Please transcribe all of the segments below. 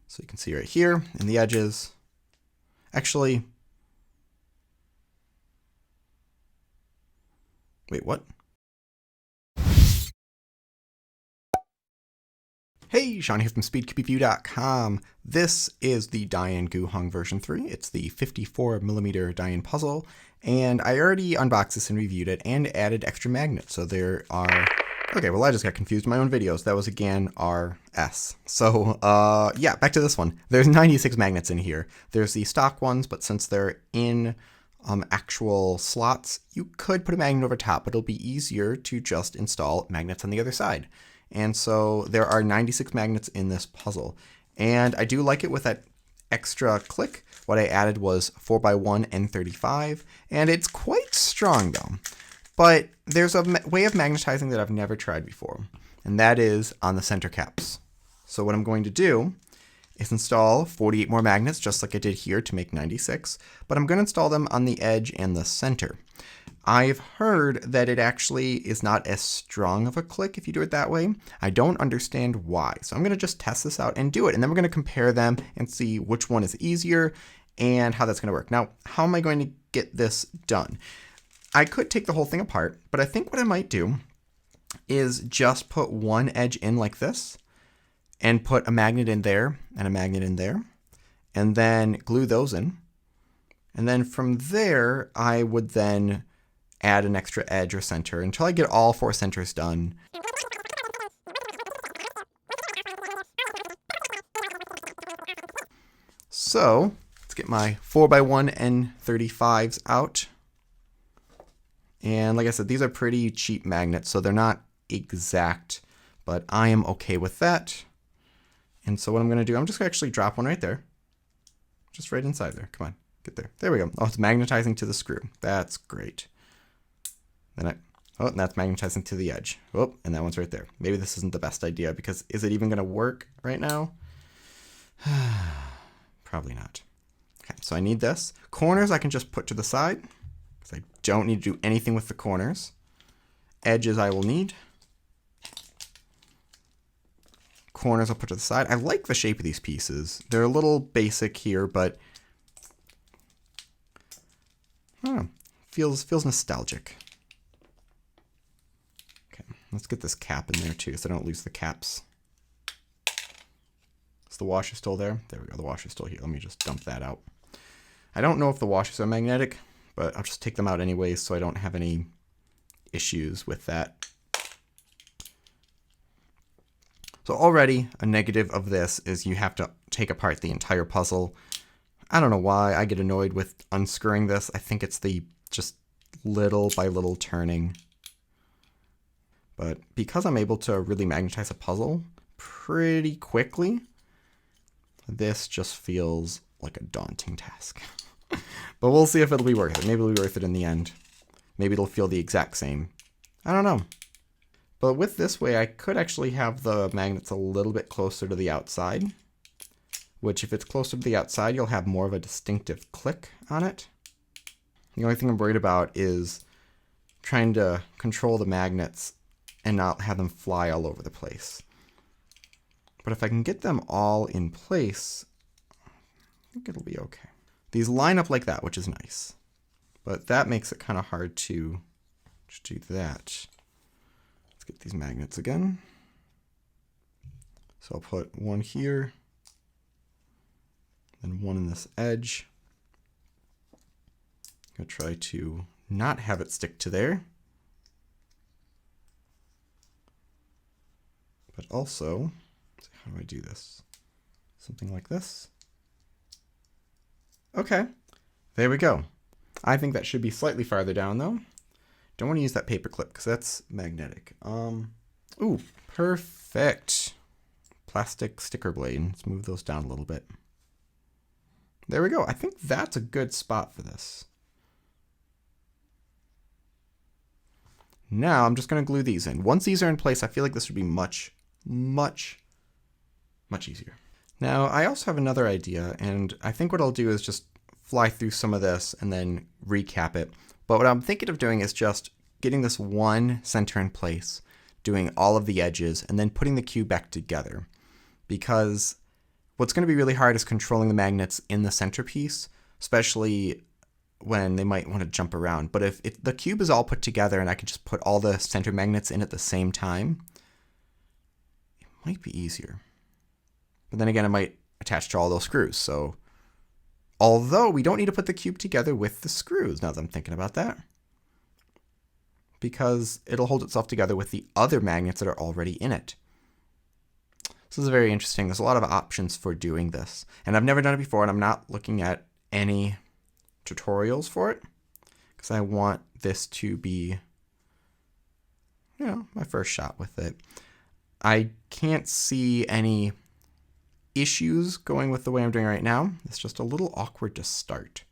So you can see right here in the edges. Actually, wait, what? Hey, Sean here from SpeedCubeView.com. This is the Diane GuHong version 3. It's the 54mm Diane puzzle, and I already unboxed this and reviewed it and added extra magnets. So there are... Okay, well I just got confused in my own videos. That was again RS. So, yeah, back to this one. There's 96 magnets in here. There's the stock ones, but since they're in actual slots, you could put a magnet over top, but it'll be easier to just install magnets on the other side. And so there are 96 magnets in this puzzle. And I do like it with that extra click. What I added was 4x1 N35, and it's quite strong though. But there's a way of magnetizing that I've never tried before, and that is on the center caps. So what I'm going to do is install 48 more magnets, just like I did here to make 96, but I'm going to install them on the edge and the center. I've heard that it actually is not as strong of a click if you do it that way. I don't understand why. So I'm going to just test this out and do it. And then we're going to compare them and see which one is easier and how that's going to work. Now, how am I going to get this done? I could take the whole thing apart, but I think what I might do is just put one edge in like this and put a magnet in there and a magnet in there, and then glue those in. And then from there, I would then add an extra edge or center until I get all 4 centers done. So let's get my 4x1 N35s out. And like I said, these are pretty cheap magnets, so they're not exact, but I am okay with that. And so what I'm going to do, I'm just going to actually drop one right there. Just right inside there. Come on, get there. There we go. Oh, it's magnetizing to the screw. That's great. Then oh, and that's magnetizing to the edge. Oh, and that one's right there. Maybe this isn't the best idea because is it even going to work right now? Probably not. Okay, so I need this. Corners I can just put to the side because I don't need to do anything with the corners. Edges I will need. Corners I'll put to the side. I like the shape of these pieces. They're a little basic here, but I don't know, feels nostalgic. Let's get this cap in there too so I don't lose the caps. Is the washer still there? There we go, the washer's still here. Let me just dump that out. I don't know if the washers are magnetic, but I'll just take them out anyways so I don't have any issues with that. So already a negative of this is you have to take apart the entire puzzle. I don't know why I get annoyed with unscrewing this. I think it's the just little by little turning. But because I'm able to really magnetize a puzzle pretty quickly, this just feels like a daunting task. But we'll see if it'll be worth it. Maybe it'll be worth it in the end. Maybe it'll feel the exact same. I don't know. But with this way, I could actually have the magnets a little bit closer to the outside, which if it's closer to the outside, you'll have more of a distinctive click on it. The only thing I'm worried about is trying to control the magnets and not have them fly all over the place. But if I can get them all in place, I think it'll be okay. These line up like that, which is nice. But that makes it kind of hard to do that. Let's get these magnets again. So I'll put one here, then one in this edge. I'm gonna try to not have it stick to there. But also, how do I do this? Something like this. Okay, there we go. I think that should be slightly farther down though. Don't want to use that paper clip because that's magnetic. Ooh, perfect. Plastic sticker blade. Let's move those down a little bit. There we go. I think that's a good spot for this. Now I'm just going to glue these in. Once these are in place, I feel like this would be much easier. Now I also have another idea, and I think what I'll do is just fly through some of this and then recap it. But what I'm thinking of doing is just getting this one center in place, doing all of the edges, and then putting the cube back together. Because What's going to be really hard is controlling the magnets in the centerpiece, especially when they might want to jump around. But if the cube is all put together and I can just put all the center magnets in at the same time, it might be easier. But then again, it might attach to all those screws. So although we don't need to put the cube together with the screws, now that I'm thinking about that, because it'll hold itself together with the other magnets that are already in it. So this is very interesting. There's a lot of options for doing this. And I've never done it before, and I'm not looking at any tutorials for it, because I want this to be, my first shot with it. I can't see any issues going with the way I'm doing right now. It's just a little awkward to start.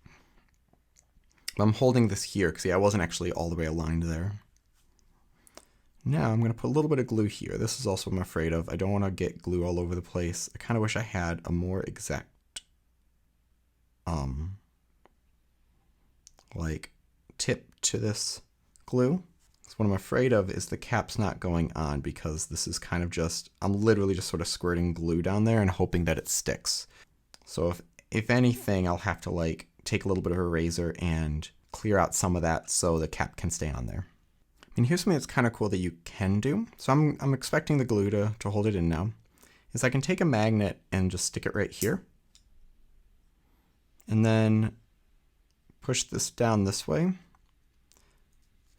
I'm holding this here because I wasn't actually all the way aligned there. Now I'm going to put a little bit of glue here. This is also what I'm afraid of. I don't want to get glue all over the place. I kind of wish I had a more exact like tip to this glue. So what I'm afraid of is the cap's not going on, because this is kind of just, I'm literally just sort of squirting glue down there and hoping that it sticks. So if anything, I'll have to like take a little bit of a razor and clear out some of that so the cap can stay on there. And here's something that's kind of cool that you can do. So I'm expecting the glue to hold it in now. Is I can take a magnet and just stick it right here. And then push this down this way.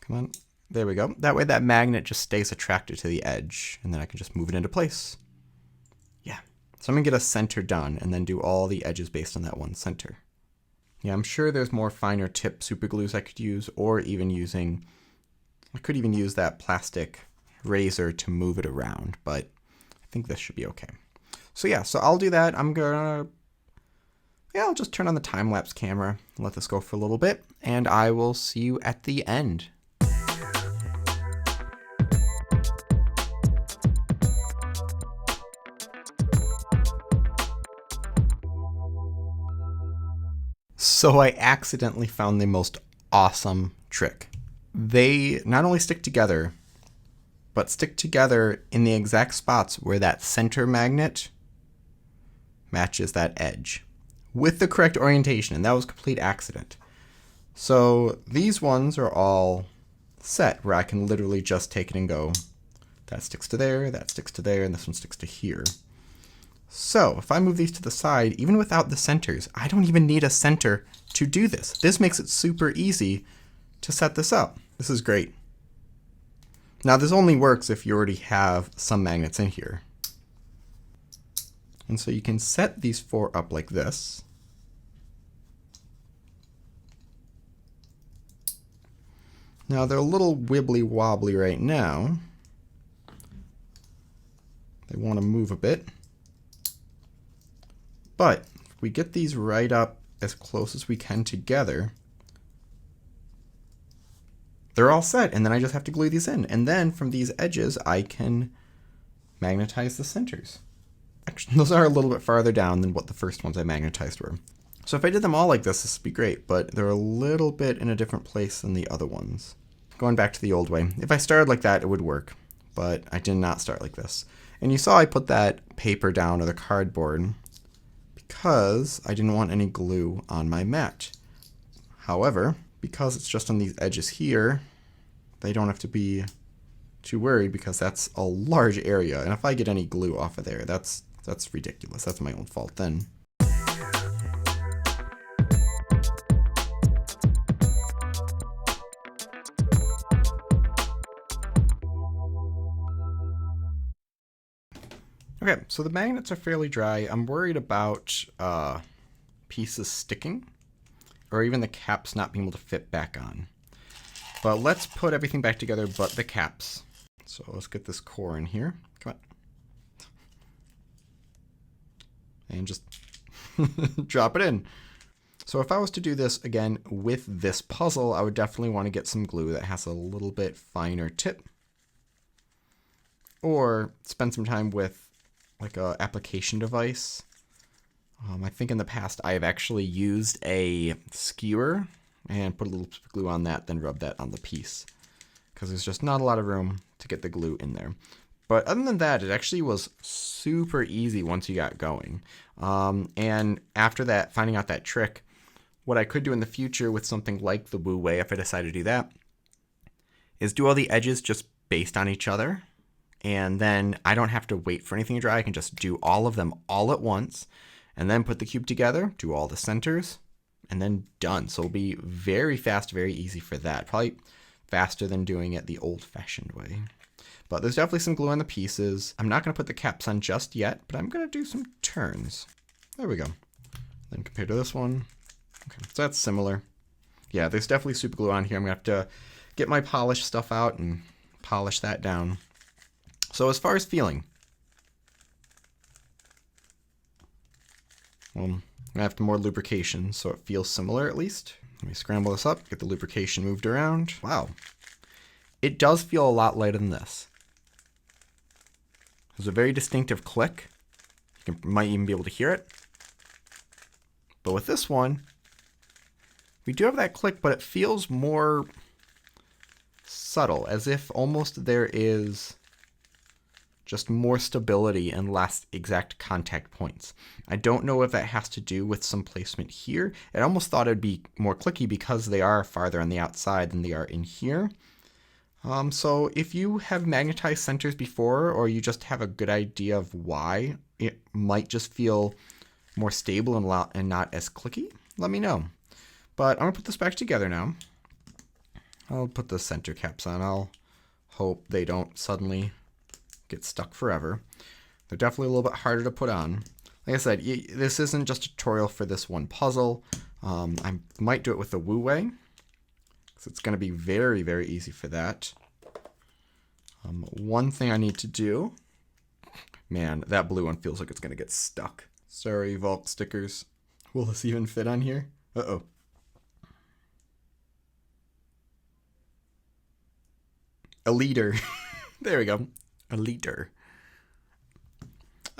Come on. There we go. That way that magnet just stays attracted to the edge, and then I can just move it into place. Yeah. So I'm going to get a center done and then do all the edges based on that one center. Yeah, I'm sure there's more finer tip super glues I could use, or even I could even use that plastic razor to move it around, but I think this should be okay. So yeah, so I'll do that. I'll just turn on the time-lapse camera and let this go for a little bit, and I will see you at the end. So I accidentally found the most awesome trick. They not only stick together, but stick together in the exact spots where that center magnet matches that edge with the correct orientation, and that was a complete accident. So these ones are all set where I can literally just take it and go, that sticks to there, that sticks to there, and this one sticks to here. So if I move these to the side, even without the centers, I don't even need a center to do this. This makes it super easy to set this up. This is great. Now this only works if you already have some magnets in here. And so you can set these four up like this. Now they're a little wibbly wobbly right now. They want to move a bit. But if we get these right up as close as we can together, they're all set, and then I just have to glue these in. And then from these edges, I can magnetize the centers. Actually, those are a little bit farther down than what the first ones I magnetized were. So if I did them all like this would be great, but they're a little bit in a different place than the other ones. Going back to the old way. If I started like that, it would work, but I did not start like this. And you saw I put that paper down, or the cardboard, because I didn't want any glue on my mat. However, because it's just on these edges here, they don't have to be too worried, because that's a large area, and if I get any glue off of there, that's ridiculous. That's my own fault then. Okay, so the magnets are fairly dry. I'm worried about pieces sticking, or even the caps not being able to fit back on. But let's put everything back together but the caps. So let's get this core in here. Come on. And just drop it in. So if I was to do this again with this puzzle, I would definitely want to get some glue that has a little bit finer tip. Or spend some time with like a application device. I think in the past I have actually used a skewer and put a little glue on that, then rub that on the piece, because there's just not a lot of room to get the glue in there. But other than that, it actually was super easy once you got going. And after that, finding out that trick, what I could do in the future with something like the Wu Wei, if I decide to do that, is do all the edges just based on each other. And then I don't have to wait for anything to dry. I can just do all of them all at once and then put the cube together, do all the centers, and then done. So it'll be very fast, very easy for that. Probably faster than doing it the old-fashioned way. But there's definitely some glue on the pieces. I'm not going to put the caps on just yet, but I'm going to do some turns. There we go. Then compared to this one, okay, so that's similar. Yeah, there's definitely super glue on here. I'm going to have to get my polish stuff out and polish that down. So as far as feeling, well, I'm going to have more lubrication so it feels similar at least. Let me scramble this up, get the lubrication moved around. Wow. It does feel a lot lighter than this. There's a very distinctive click. You might even be able to hear it. But with this one, we do have that click, but it feels more subtle, as if almost there is just more stability and less exact contact points. I don't know if that has to do with some placement here. I almost thought it'd be more clicky because they are farther on the outside than they are in here. So if you have magnetized centers before, or you just have a good idea of why it might just feel more stable and not as clicky, let me know. But I'm gonna put this back together now. I'll put the center caps on. I'll hope they don't suddenly get stuck forever. They're definitely a little bit harder to put on. Like I said, this isn't just a tutorial for this one puzzle. I might do it with the Wu Wei, because it's going to be very, very easy for that. One thing I need to do, man, that blue one feels like it's going to get stuck. Sorry, Volk stickers. Will this even fit on here? Uh-oh. A liter. There we go. A liter.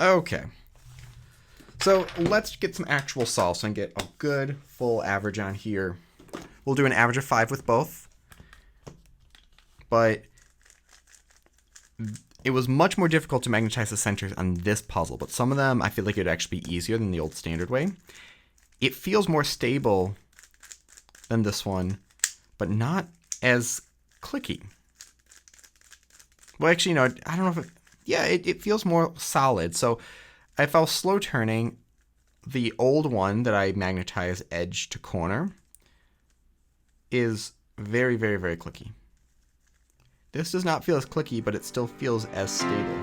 Okay. So let's get some actual solves and get a good full average on here. We'll do an average of 5 with both. But it was much more difficult to magnetize the centers on this puzzle, but some of them I feel like it would actually be easier than the old standard way. It feels more stable than this one, but not as clicky. Well, actually, no, I don't know if it feels more solid. So if I was slow turning, the old one that I magnetize edge to corner is very, very, very clicky. This does not feel as clicky, but it still feels as stable.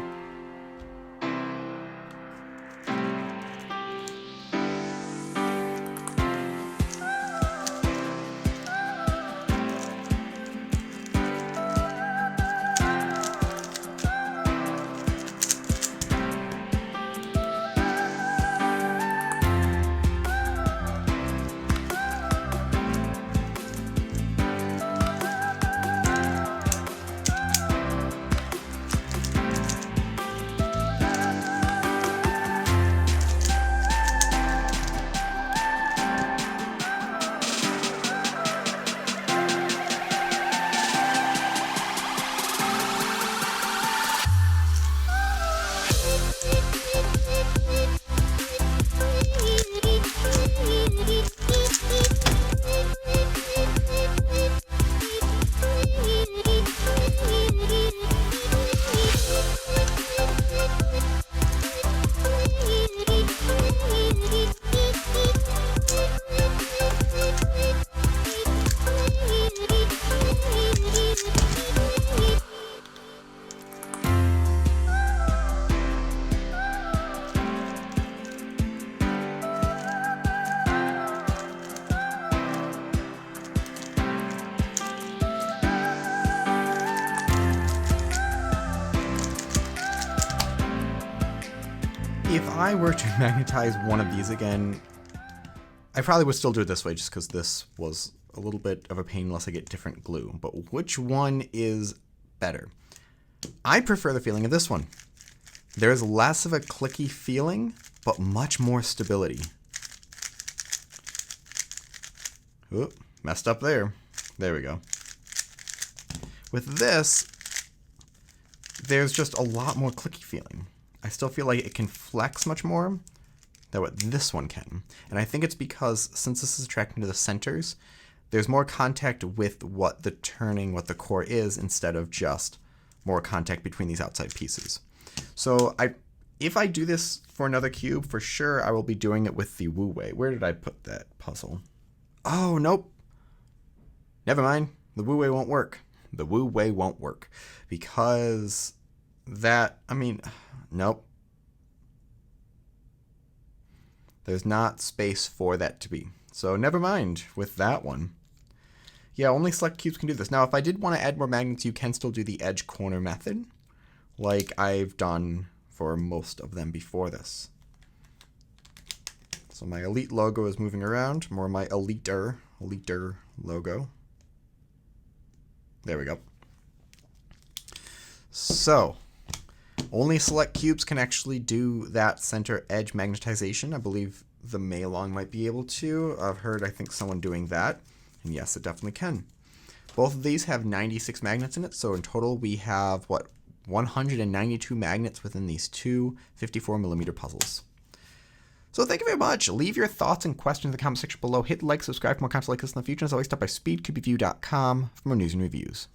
If I were to magnetize one of these again, I probably would still do it this way just because this was a little bit of a pain unless I get different glue. But which one is better? I prefer the feeling of this one. There's less of a clicky feeling, but much more stability. Oop, messed up there. There we go. With this, there's just a lot more clicky feeling. I still feel like it can flex much more than what this one can. And I think it's because since this is attracting to the centers, there's more contact with what the core is instead of just more contact between these outside pieces. So if I do this for another cube, for sure I will be doing it with the Wu Wei. Where did I put that puzzle? Oh, nope. Never mind. The Wu Wei won't work. The Wu Wei won't work because nope. There's not space for that to be. So never mind with that one. Yeah, only select cubes can do this. Now, if I did want to add more magnets, you can still do the edge corner method, like I've done for most of them before this. So my elite logo is moving around, more my eliter logo. There we go. So, only select cubes can actually do that center edge magnetization. I believe the Meilong might be able to. I've heard, I think, someone doing that. And yes, it definitely can. Both of these have 96 magnets in it. So in total, we have, 192 magnets within these two 54mm puzzles. So thank you very much. Leave your thoughts and questions in the comment section below. Hit like, subscribe for more content like this in the future. As always, stop by speedcubeview.com for more news and reviews.